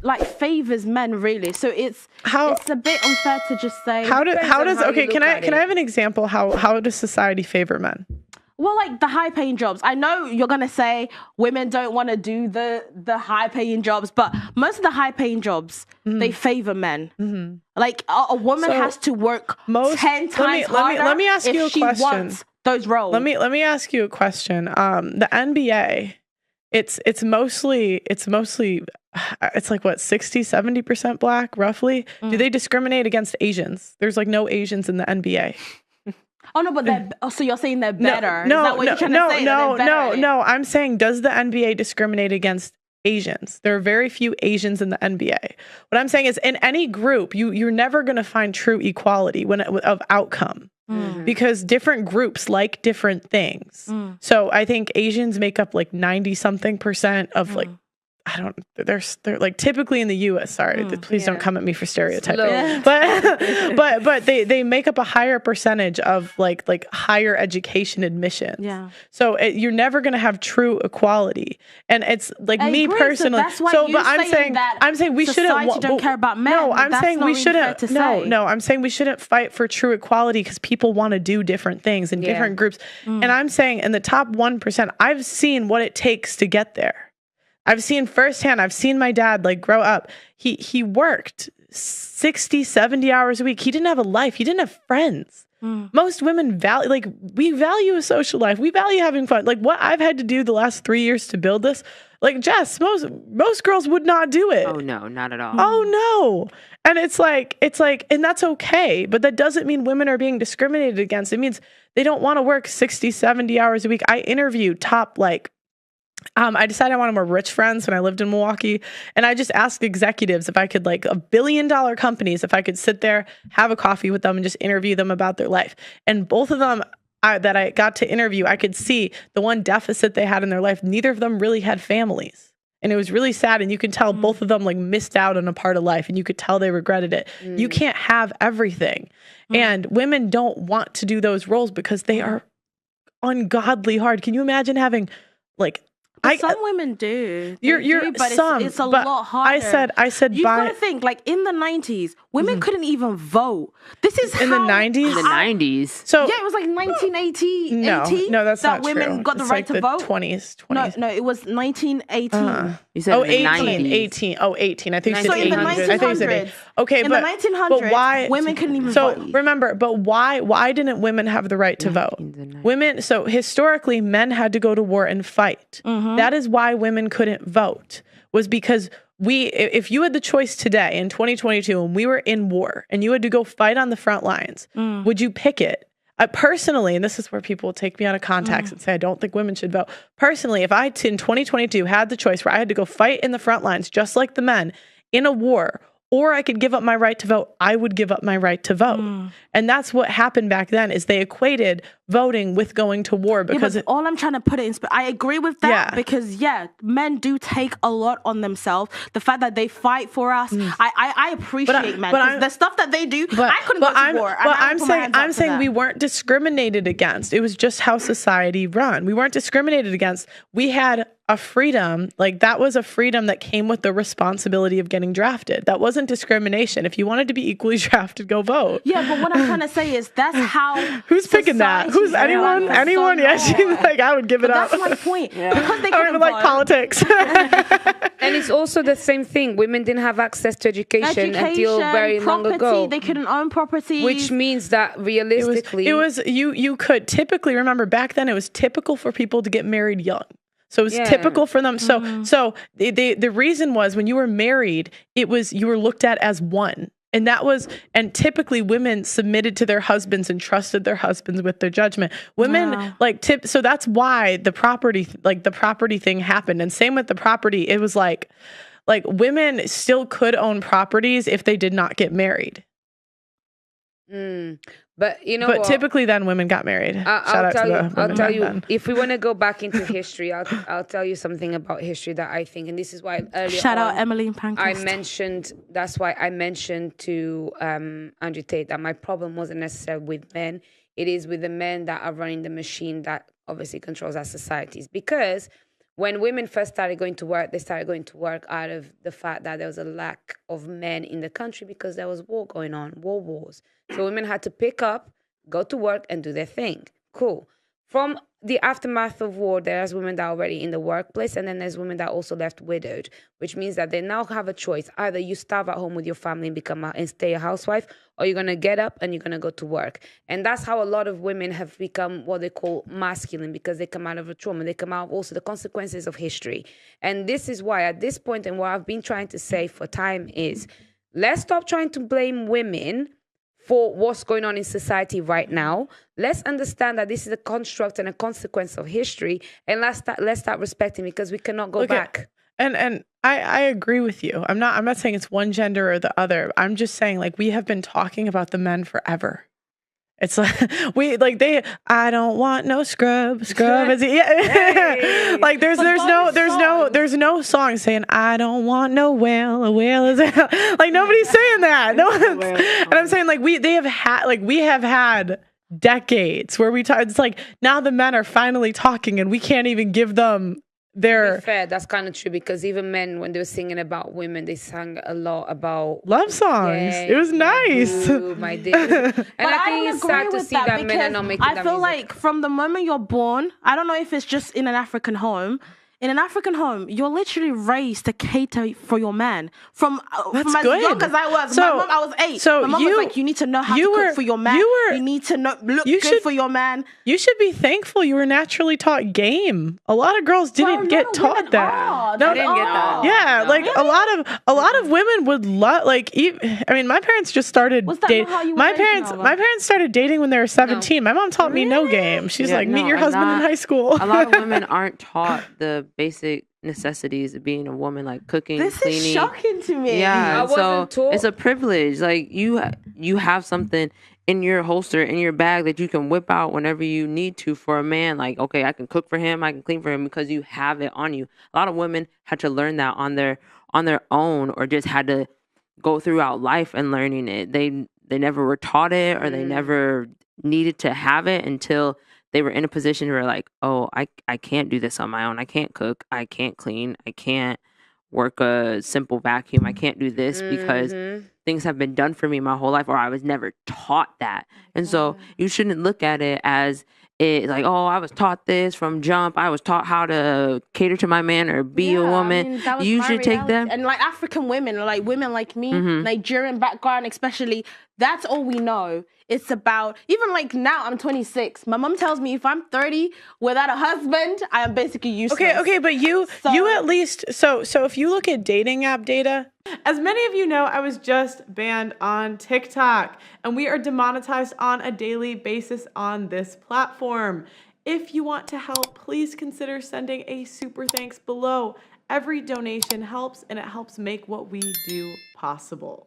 like favors men really. So it's a bit unfair to just say how does okay, can I have an example how does society favor men? Well, like the high-paying jobs. I know you're gonna say women don't want to do the high-paying jobs, but most of the high-paying jobs they favor men. Like a woman has to work 10 times harder. Let me ask you a question. Wants those roles. Let me ask you a question. The NBA, it's mostly it's like what 60-70% black roughly. Do they discriminate against Asians? There's like no Asians in the NBA. Oh no, but so you're saying they're better? Is that what you're trying to say? No. I'm saying, does the NBA discriminate against Asians? There are very few Asians in the NBA. What I'm saying is, in any group, you're never going to find true equality of outcome because different groups like different things. So I think Asians make up like 90-something% of like. They're like typically in the U.S. Sorry, please don't come at me for stereotyping. But they make up a higher percentage of like higher education admissions. Yeah. So you're never going to have true equality, and it's like me personally. But I'm saying we shouldn't. Don't care about men. No, I'm saying we shouldn't. No, I'm saying we shouldn't fight for true equality because people want to do different things in different groups. And I'm saying in the top 1%, I've seen what it takes to get there. I've seen firsthand. I've seen my dad like grow up. He worked 60-70 hours a week. He didn't have a life. He didn't have friends. Most women we value a social life. We value having fun. Like what I've had to do the last 3 years to build this. Like Jess, most girls would not do it. Oh no, not at all. Oh no. And it's like, and that's okay. But that doesn't mean women are being discriminated against. It means they don't want to work 60-70 hours a week. I interviewed top I decided I wanted more rich friends when I lived in Milwaukee. And I just asked executives if I could, like $1 billion companies, if I could sit there, have a coffee with them and just interview them about their life. And both of them that I got to interview, I could see the one deficit they had in their life. Neither of them really had families. And it was really sad. And you can tell both of them like missed out on a part of life. And you could tell they regretted it. You can't have everything. And women don't want to do those roles because they are ungodly hard. Can you imagine having like... some women do. But it's a lot harder. I said you've got to think, like in the 90s, women couldn't even vote. This is in the 90s. In the 90s. So yeah, it was like 1980. No, that's that not women true. got the It's right like to vote. 20s. No, it was 1918. You said 18. Oh, 18. I think you So said in the 1800s. I think you said 1900s. 18. Okay, In but the 1900s, but why women couldn't even so vote. remember, but why didn't women have the right to vote? Women. So historically, men had to go to war and fight. That is why women couldn't vote. Was because if you had the choice today in 2022 and we were in war and you had to go fight on the front lines, would you pick it? Personally, and this is where people will take me out of context and say, I don't think women should vote. Personally, if I in 2022 had the choice where I had to go fight in the front lines, just like the men in a war, or I could give up my right to vote, I would give up my right to vote. And that's what happened back then is they equated voting with going to war because all I'm trying to put it in, I agree with that because men do take a lot on themselves. The fact that they fight for us, I appreciate men. But the stuff that they do, I couldn't go to war. But I'm saying we weren't discriminated against. It was just how society run. We weren't discriminated against. We had a freedom, like that was a freedom that came with the responsibility of getting drafted. That wasn't discrimination. If you wanted to be equally drafted, go vote. Yeah, but what I'm trying to say is that's how who's picking that? Who's anyone? Anyone? Yeah, she's like, I would give it up. That's my point. Because they I don't even like politics. And it's also the same thing. Women didn't have access to education until very long ago. They couldn't own property. Which means that realistically... It was you could typically, remember back then it was typical for people to get married young. So it was typical for them. So the reason was when you were married, you were looked at as one. And typically women submitted to their husbands and trusted their husbands with their judgment. Women so that's why the property thing happened. And same with the property. It was like women still could own properties if they did not get married. But what? Typically then women got married. I'll tell you, if we want to go back into history, I'll tell you something about history that I think, and this is why earlier shout out Emily Pankhurst. That's why I mentioned to Andrew Tate that my problem wasn't necessarily with men. It is with the men that are running the machine that obviously controls our societies. Because when women first started going to work, they started going to work out of the fact that there was a lack of men in the country because there was war going on, wars. So women had to pick up, go to work, and do their thing. Cool. From the aftermath of war, there's women that are already in the workplace, and then there's women that also left widowed, which means that they now have a choice. Either you starve at home with your family and stay a housewife, or you're going to get up and you're going to go to work. And that's how a lot of women have become what they call masculine, because they come out of a trauma. They come out of also the consequences of history. And this is why at this point, and what I've been trying to say for time is, let's stop trying to blame women for what's going on in society right now. Let's understand that this is a construct and a consequence of history, and let's start respecting, because we cannot go back. And I agree with you. I'm not saying it's one gender or the other. I'm just saying, like, we have been talking about the men forever. It's like I don't want no scrub. Hey. Like there's no song saying I don't want no whale. A whale is like nobody's saying that. No one's, and I'm saying like we have had decades where we talk. It's like now the men are finally talking and we can't even give them their. To be fair, that's kind of true, because even men, when they were singing about women, they sang a lot about love songs. Yeah, it was nice. My dear. And I think it's sad to see that men are not making that music. I feel like from the moment you're born, I don't know if it's just in an African home. In an African home, you're literally raised to cater for your man. From as young as I was. My mom, I was 8. So my mom was like, you need to know how to cook for your man. You need to look good for your man. You should be thankful you were naturally taught game. A lot of girls didn't get taught that. No, I didn't get that. Yeah, no. Like really? a lot of women would love, like, I mean, my parents just started dating. My parents started dating when they were 17. No. My mom taught me no game. She's like, meet your husband in high school. A lot of women aren't taught the basic necessities of being a woman, like cooking, cleaning. This is shocking to me. Yeah, so it's a privilege. Like you have something in your holster, in your bag, that you can whip out whenever you need to for a man. Like, okay, I can cook for him, I can clean for him, because you have it on you. A lot of women had to learn that on their own, or just had to go throughout life and learning it. They never were taught it, or they never needed to have it until they were in a position where like, oh, I can't do this on my own. I can't cook. I can't clean. I can't work a simple vacuum. I can't do this because things have been done for me my whole life, or I was never taught that. And so you shouldn't look at it as it like, oh, I was taught this from jump. I was taught how to cater to my man or be a woman. I mean, you should take them. And like African women, like women like me, Nigerian background especially, that's all we know. It's about, even like now I'm 26. My mom tells me if I'm 30 without a husband, I am basically useless. Okay, but you at least, so if you look at dating app data, as many of you know, I was just banned on TikTok, and we are demonetized on a daily basis on this platform. If you want to help, please consider sending a super thanks below. Every donation helps, and it helps make what we do possible.